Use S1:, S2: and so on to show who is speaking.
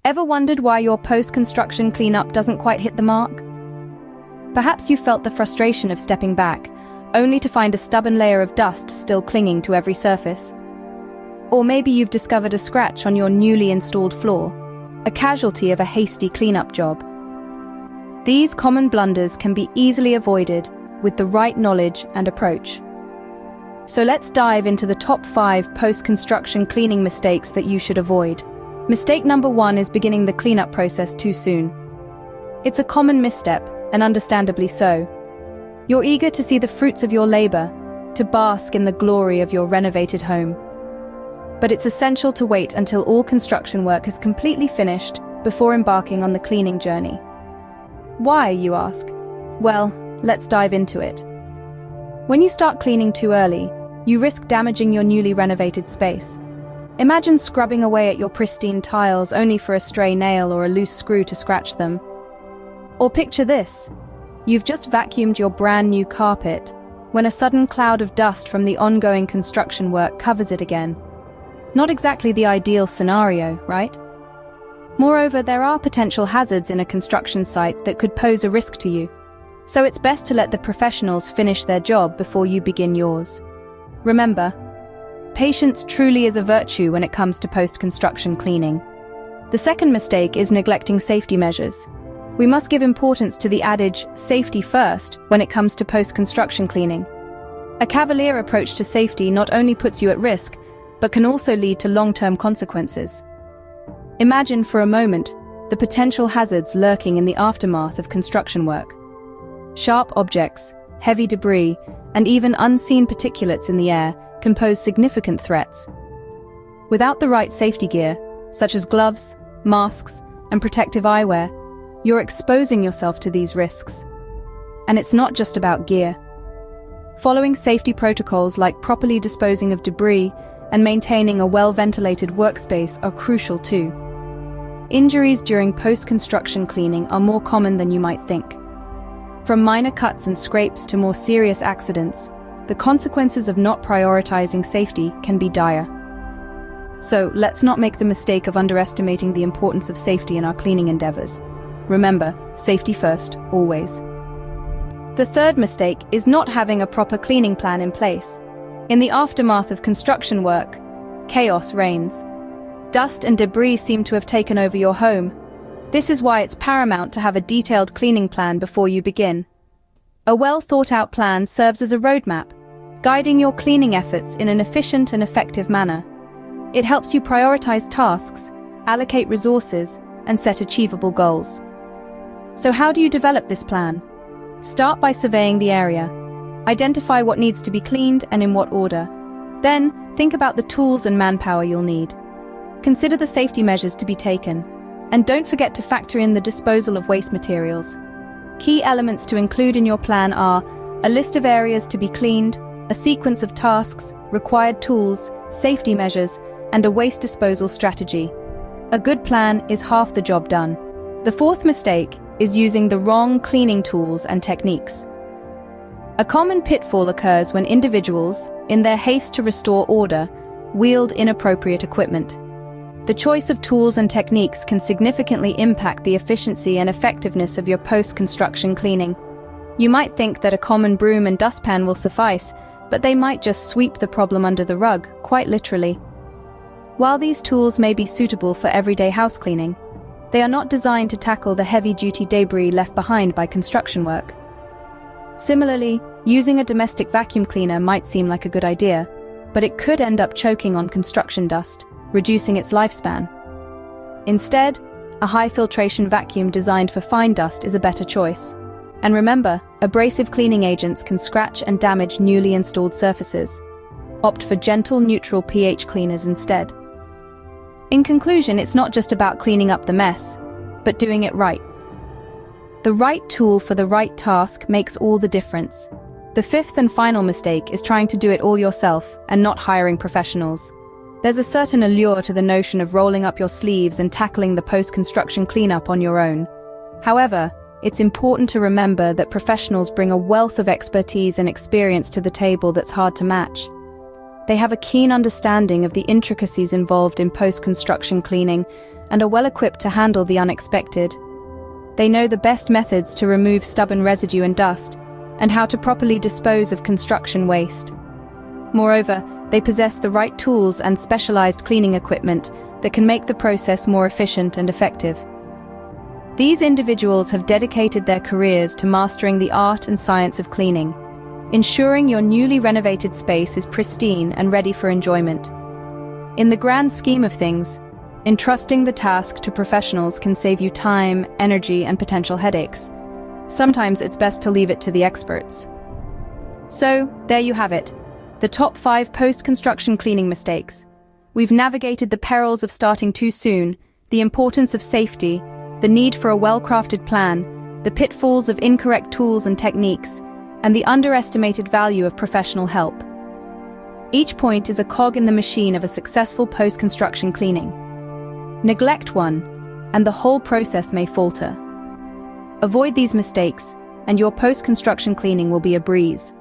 S1: Ever wondered why your post-construction cleanup doesn't quite hit the mark? Perhaps you felt the frustration of stepping back, only to find a stubborn layer of dust still clinging to every surface. Or maybe you've discovered a scratch on your newly installed floor, a casualty of a hasty cleanup job. These common blunders can be easily avoided with the right knowledge and approach. So let's dive into the top 5 post-construction cleaning mistakes that you should avoid. Mistake number 1 is beginning the cleanup process too soon. It's a common misstep, and understandably so. You're eager to see the fruits of your labor, to bask in the glory of your renovated home. But it's essential to wait until all construction work is completely finished before embarking on the cleaning journey. Why, you ask? Well, let's dive into it. When you start cleaning too early, you risk damaging your newly renovated space. Imagine scrubbing away at your pristine tiles only for a stray nail or a loose screw to scratch them. Or picture this. You've just vacuumed your brand new carpet when a sudden cloud of dust from the ongoing construction work covers it again. Not exactly the ideal scenario, right? Moreover, there are potential hazards in a construction site that could pose a risk to you. So it's best to let the professionals finish their job before you begin yours. Remember, patience truly is a virtue when it comes to post-construction cleaning. The second mistake is neglecting safety measures. We must give importance to the adage, safety first, when it comes to post-construction cleaning. A cavalier approach to safety not only puts you at risk, but can also lead to long-term consequences. Imagine for a moment the potential hazards lurking in the aftermath of construction work. Sharp objects, heavy debris, and even unseen particulates in the air can pose significant threats. Without the right safety gear, such as gloves, masks, and protective eyewear, you're exposing yourself to these risks. And it's not just about gear. Following safety protocols like properly disposing of debris and maintaining a well-ventilated workspace are crucial too. Injuries during post-construction cleaning are more common than you might think. From minor cuts and scrapes to more serious accidents, the consequences of not prioritizing safety can be dire. So let's not make the mistake of underestimating the importance of safety in our cleaning endeavors. Remember, safety first, always. The third mistake is not having a proper cleaning plan in place. In the aftermath of construction work, chaos reigns. Dust and debris seem to have taken over your home. This is why it's paramount to have a detailed cleaning plan before you begin. A well-thought-out plan serves as a roadmap, guiding your cleaning efforts in an efficient and effective manner. It helps you prioritize tasks, allocate resources, and set achievable goals. So how do you develop this plan? Start by surveying the area. Identify what needs to be cleaned and in what order. Then, think about the tools and manpower you'll need. Consider the safety measures to be taken. And don't forget to factor in the disposal of waste materials. Key elements to include in your plan are a list of areas to be cleaned, a sequence of tasks, required tools, safety measures, and a waste disposal strategy. A good plan is half the job done. The fourth mistake is using the wrong cleaning tools and techniques. A common pitfall occurs when individuals, in their haste to restore order, wield inappropriate equipment. The choice of tools and techniques can significantly impact the efficiency and effectiveness of your post-construction cleaning. You might think that a common broom and dustpan will suffice, but they might just sweep the problem under the rug, quite literally. While these tools may be suitable for everyday house cleaning, they are not designed to tackle the heavy-duty debris left behind by construction work. Similarly, using a domestic vacuum cleaner might seem like a good idea, but it could end up choking on construction dust, reducing its lifespan. Instead, a high-filtration vacuum designed for fine dust is a better choice. And remember, abrasive cleaning agents can scratch and damage newly installed surfaces. Opt for gentle, neutral pH cleaners instead. In conclusion, it's not just about cleaning up the mess, but doing it right. The right tool for the right task makes all the difference. The fifth and final mistake is trying to do it all yourself and not hiring professionals. There's a certain allure to the notion of rolling up your sleeves and tackling the post-construction cleanup on your own. However, it's important to remember that professionals bring a wealth of expertise and experience to the table that's hard to match. They have a keen understanding of the intricacies involved in post-construction cleaning and are well equipped to handle the unexpected. They know the best methods to remove stubborn residue and dust, and how to properly dispose of construction waste. Moreover, they possess the right tools and specialized cleaning equipment that can make the process more efficient and effective. These individuals have dedicated their careers to mastering the art and science of cleaning, ensuring your newly renovated space is pristine and ready for enjoyment. In the grand scheme of things, entrusting the task to professionals can save you time, energy, and potential headaches. Sometimes it's best to leave it to the experts. So, there you have it, the top 5 post-construction cleaning mistakes. We've navigated the perils of starting too soon, the importance of safety, the need for a well-crafted plan, the pitfalls of incorrect tools and techniques, and the underestimated value of professional help. Each point is a cog in the machine of a successful post-construction cleaning. Neglect one, and the whole process may falter. Avoid these mistakes, and your post-construction cleaning will be a breeze.